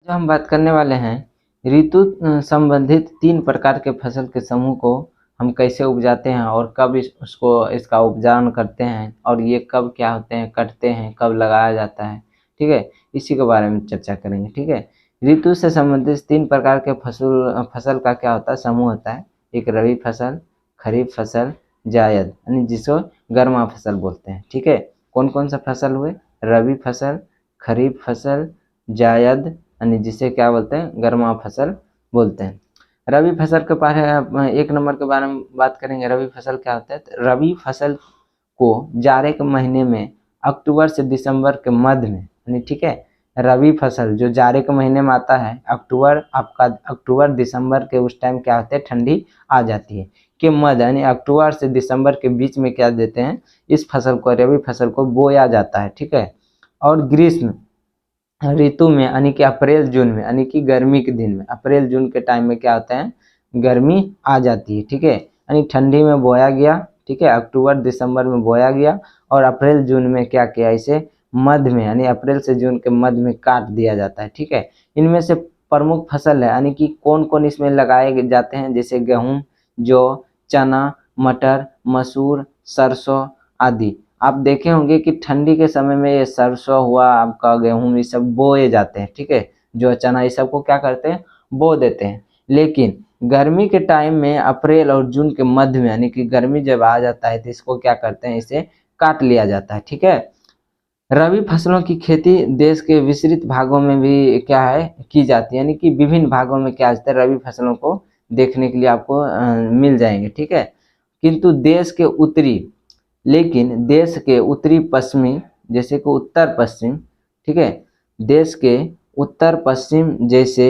जो हम बात करने वाले हैं ऋतु संबंधित 3 प्रकार के फसल के समूह को हम कैसे उपजाते हैं और कब उसको इसका उपजान करते हैं और ये कब क्या होते हैं, कटते हैं, कब लगाया जाता है। ठीक है, इसी के बारे में चर्चा करेंगे। ठीक है, ऋतु से संबंधित 3 प्रकार के फसल का क्या होता है, समूह होता है। एक रबी फसल, खरीफ फसल, जायद यानी जिसको गर्मा फसल बोलते हैं। ठीक है, कौन कौन सा फसल हुए, रबी फसल, खरीफ फसल, जायद यानी जिसे क्या बोलते हैं, गर्मा फसल बोलते हैं। रबी फसल के बारे 1 नंबर के बारे में बात करेंगे। रबी फसल क्या होता है, तो रबी फसल को जाड़े के महीने में अक्टूबर से दिसंबर के मध्य में यानी ठीक है, रबी फसल जो जाड़े के महीने में आता है, अक्टूबर दिसंबर के उस टाइम क्या होते हैं, ठंडी आ जाती है के मध्य यानी अक्टूबर से दिसंबर के बीच में क्या देते हैं, इस फसल को, रबी फसल को बोया जाता है। ठीक है, और ग्रीष्म ऋतु में यानी कि अप्रैल जून में यानी कि गर्मी के दिन में, अप्रैल जून के टाइम में क्या होता है, गर्मी आ जाती है। ठीक है, यानी ठंडी में बोया गया। ठीक है, अक्टूबर दिसंबर में बोया गया और अप्रैल जून में क्या किया, इसे मध्य में यानी अप्रैल से जून के मध्य में काट दिया जाता है। ठीक है, इनमें से प्रमुख फसल है यानी कि कौन कौन इसमें लगाए जाते हैं, जैसे गेहूँ, जौ, चना, मटर, मसूर, सरसों आदि। आप देखे होंगे कि ठंडी के समय में ये सरसों हुआ, आपका गेहूं, ये सब बोए जाते हैं। ठीक है, जो चना, ये सब को क्या करते हैं, बो देते हैं। लेकिन गर्मी के टाइम में अप्रैल और जून के मध्य में यानी कि गर्मी जब आ जाता है तो इसको क्या करते हैं, इसे काट लिया जाता है। ठीक है, रबी फसलों की खेती देश के विस्तृत भागों में भी क्या है, की जाती है, यानी कि विभिन्न भागों में क्या होता है, रबी फसलों को देखने के लिए आपको मिल जाएंगे। ठीक है, किंतु देश के उत्तरी पश्चिमी, जैसे कि उत्तर पश्चिम, ठीक है, देश के उत्तर पश्चिम जैसे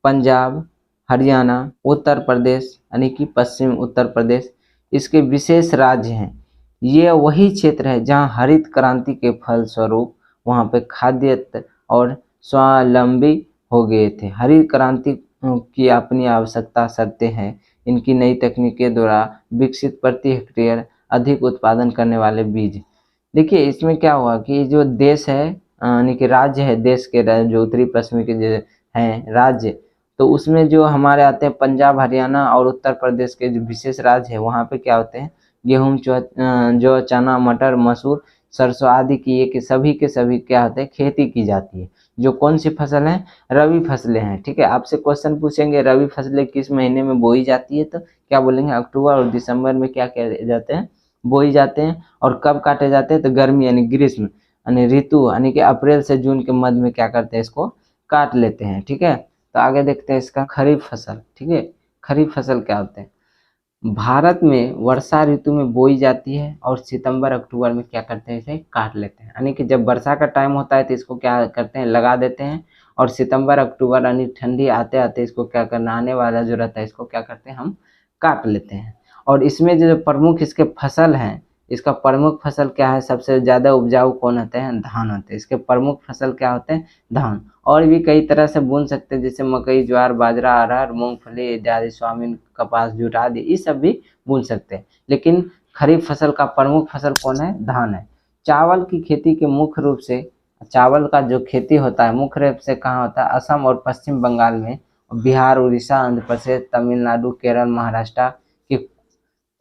पंजाब, हरियाणा, उत्तर प्रदेश यानी कि पश्चिम उत्तर प्रदेश, इसके विशेष राज्य हैं। ये वही क्षेत्र है जहाँ हरित क्रांति के फलस्वरूप वहाँ पे खाद्य और स्वावलंबी हो गए थे। हरित क्रांति की अपनी आवश्यकता शर्तें हैं। इनकी नई तकनीकें द्वारा विकसित प्रति हेक्टेयर अधिक उत्पादन करने वाले बीज। देखिए इसमें क्या हुआ कि जो देश है यानी कि राज्य है, देश के जो उत्तरी पश्चिमी के जो हैं राज्य, तो उसमें जो हमारे आते हैं पंजाब, हरियाणा और उत्तर प्रदेश के जो विशेष राज्य है, वहाँ पे क्या होते हैं, गेहूँ, जौ, चना, मटर, मसूर, सरसों आदि की ये सभी के सभी क्या होते हैं, खेती की जाती है। जो कौन सी फसल है, रबी फसलें हैं। ठीक है, आपसे क्वेश्चन पूछेंगे रबी फसलें किस महीने में बोई जाती है, तो क्या बोलेंगे, अक्टूबर और दिसंबर में क्या किए जाते हैं, बोई जाते हैं। और कब काटे जाते हैं, तो गर्मी यानी ग्रीष्म यानी ऋतु यानी कि अप्रैल से जून के मध्य में क्या करते हैं, इसको काट लेते हैं। ठीक है, तो आगे देखते हैं इसका खरीफ फसल। ठीक है, खरीफ फसल क्या होते हैं, भारत में वर्षा ऋतु में बोई जाती है और सितंबर अक्टूबर में क्या करते हैं, इसे काट लेते हैं। यानी कि जब वर्षा का टाइम होता है तो इसको क्या करते हैं, लगा देते हैं, और सितंबर अक्टूबर यानी ठंडी आते आते इसको क्या करना, आने वाला जो रहता है इसको क्या करते हैं, हम काट लेते हैं। और इसमें जो प्रमुख इसके फसल हैं, इसका प्रमुख फसल क्या है, सबसे ज़्यादा उपजाऊ कौन होते हैं, धान होते हैं। इसके प्रमुख फसल क्या होते हैं, धान। और भी कई तरह से बुन सकते हैं, जैसे मकई, ज्वार, बाजरा, अरहर, मूंगफली इत्यादि, सोयाबीन, कपास, जूट आदि, ये सब भी बुन सकते हैं। लेकिन खरीफ फसल का प्रमुख फसल कौन है, धान है। चावल की खेती के मुख्य रूप से, चावल का जो खेती होता है मुख्य रूप से कहाँ होता है, असम और पश्चिम बंगाल में, बिहार, उड़ीसा, आंध्र प्रदेश, तमिलनाडु, केरल, महाराष्ट्र के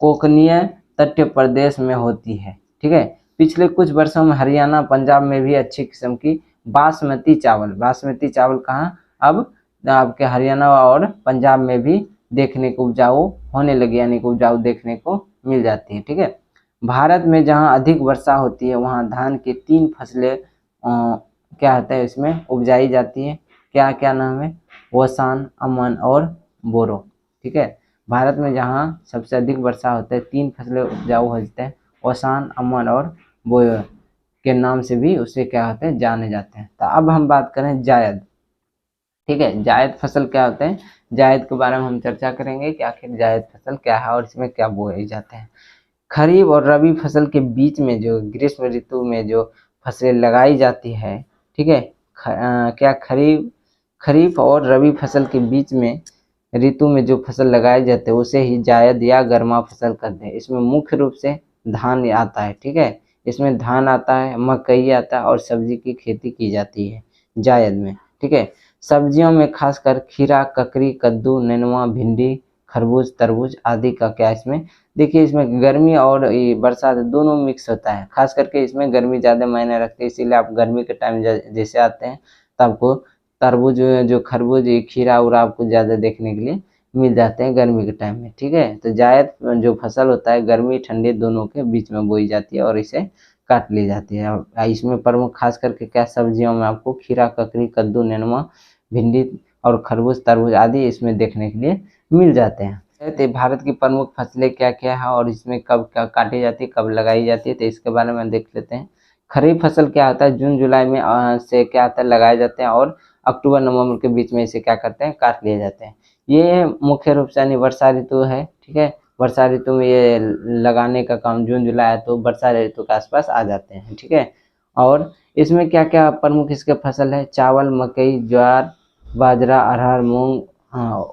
कोकनीय तटीय प्रदेश में होती है। ठीक है, पिछले कुछ वर्षों में हरियाणा, पंजाब में भी अच्छी किस्म की बासमती चावल कहाँ, अब आपके हरियाणा और पंजाब में भी देखने को उपजाऊ होने लगी, यानी कि उपजाऊ देखने को मिल जाती है। ठीक है, भारत में जहाँ अधिक वर्षा होती है वहाँ धान की 3 फसलें क्या होता है, इसमें उपजाई जाती है। क्या क्या नाम है, वसान, अमन और बोरो। ठीक है, भारत में जहाँ सबसे अधिक वर्षा होता है 3 फसलें उपजाऊ होते हैं, वसान, अमन और बोरो के नाम से भी उसे क्या होते हैं, जाने जाते हैं। तो अब हम बात करें जायद। ठीक है, जायद फसल क्या होते हैं, जायद के बारे में हम चर्चा करेंगे कि आखिर जायद फसल क्या है और इसमें क्या बोए जाते हैं। खरीफ और रबी फसल के बीच में जो ग्रीष्म ऋतु में जो फसलें लगाई जाती है, ठीक है, क्या खरीफ और रबी फसल के बीच में ऋतु में जो फसल लगाए जाते हैं उसे ही जायद या गर्मा फसल कहते हैं। इसमें मुख्य रूप से धान आता है। ठीक है, इसमें धान आता है, मकई आता है और सब्जी की खेती की जाती है जायद में। ठीक है, सब्जियों में खासकर खीरा, ककड़ी, कद्दू, नेनुआ, भिंडी, खरबूज, तरबूज आदि का क्या इसमें देखिए, इसमें गर्मी और ये बरसात दोनों मिक्स होता है। खास करके इसमें गर्मी ज़्यादा मायने रखती है, इसीलिए आप गर्मी के टाइम जैसे आते हैं तो आपको तरबूज, जो खरबूज, खीरा उरा आपको ज़्यादा देखने के लिए मिल जाते हैं गर्मी के टाइम में। ठीक है, तो जायद जो फसल होता है गर्मी ठंडी दोनों के बीच में बोई जाती है और इसे काट ली जाती है। और इसमें प्रमुख खास करके क्या सब्जियों में आपको खीरा, ककड़ी, कद्दू, नेनुआ, भिंडी और खरबूज, तरबूज आदि इसमें देखने के लिए मिल जाते हैं। तो भारत की प्रमुख फसलें क्या क्या है और इसमें कब क्या काटी जाती है, कब लगाई जाती है, तो इसके बारे में देख लेते हैं। खरीफ फसल क्या होता है, जून जुलाई में से क्या होता है लगाए जाते हैं और अक्टूबर नवंबर के बीच में इसे क्या करते हैं, काट लिए जाते हैं। ये मुख्य रूप से यानी वर्षा ऋतु है। ठीक है, वर्षा ऋतु में ये लगाने का काम जून जुलाई है, तो वर्षा ऋतु के आसपास आ जाते हैं। ठीक है, और इसमें क्या क्या प्रमुख इसके फसल है, चावल, मकई, ज्वार, बाजरा, अरहर, मूंग,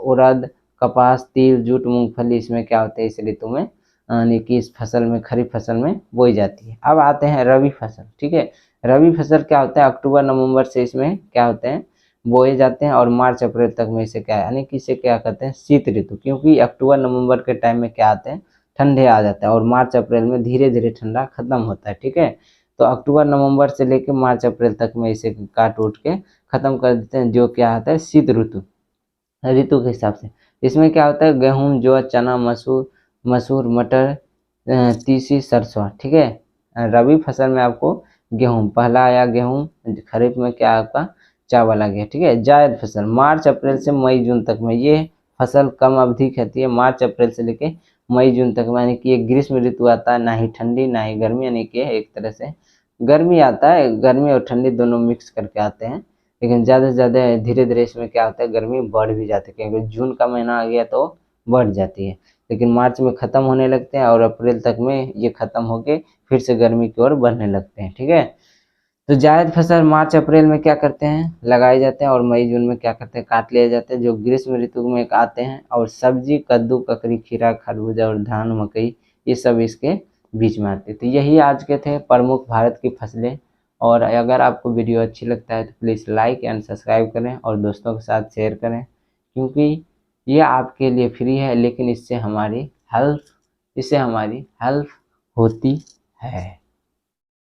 उड़द, कपास, तिल, जूट, मूंगफली इसमें क्या होते हैं इस ऋतु में यानी कि इस फसल में, खरीफ फसल में बोई जाती है। अब आते हैं रबी फसल। ठीक है, रबी फसल क्या होता है, अक्टूबर नवंबर से इसमें क्या होते हैं, बोए जाते हैं और मार्च अप्रैल तक में इसे क्या है यानी कि इसे क्या कहते हैं, शीत ऋतु। क्योंकि अक्टूबर नवंबर के टाइम में क्या आते हैं, ठंडे आ जाते हैं और मार्च अप्रैल में धीरे धीरे ठंडा खत्म होता है। ठीक है, तो अक्टूबर नवंबर से लेकर मार्च अप्रैल तक में इसे काट उठ के खत्म कर देते हैं, जो क्या आता है शीत ऋतु के हिसाब से। इसमें क्या होता है, गेहूं, जौ, चना, मसूर, मटर, तीसी, सरसों। ठीक है, रबी फसल में आपको गेहूं पहला आया, गेहूं। खरीफ में क्या आपका चावल आ गया। ठीक है, जायद फसल मार्च अप्रैल से मई जून तक में, ये फसल कम अवधि की होती है, मार्च अप्रैल से लेके मई जून तक में, यानी कि ये ग्रीष्म ऋतु आता है, ना ही ठंडी ना ही गर्मी, यानी कि एक तरह से गर्मी आता है, गर्मी और ठंडी दोनों मिक्स करके आते हैं। लेकिन ज़्यादा से ज़्यादा धीरे धीरे इसमें क्या होता है, गर्मी बढ़ भी जाती है, क्योंकि जून का महीना आ गया तो बढ़ जाती है, लेकिन मार्च में ख़त्म होने लगते हैं और अप्रैल तक में ये ख़त्म होके फिर से गर्मी की ओर बढ़ने लगते हैं। ठीक है, तो जायद फसल मार्च अप्रैल में क्या करते हैं, लगाए जाते हैं और मई जून में क्या करते हैं, काट लिए जाते हैं, जो ग्रीष्म ऋतु में आते हैं। और सब्जी कद्दू, ककड़ी, खीरा, खरबूजा और धान, मकई ये सब इसके बीच में आते हैं। तो यही आज के थे प्रमुख भारत की फसलें। और अगर आपको वीडियो अच्छी लगता है तो प्लीज़ लाइक एंड सब्सक्राइब करें और दोस्तों के साथ शेयर करें, क्योंकि ये आपके लिए फ्री है, लेकिन इससे हमारी हेल्प होती है।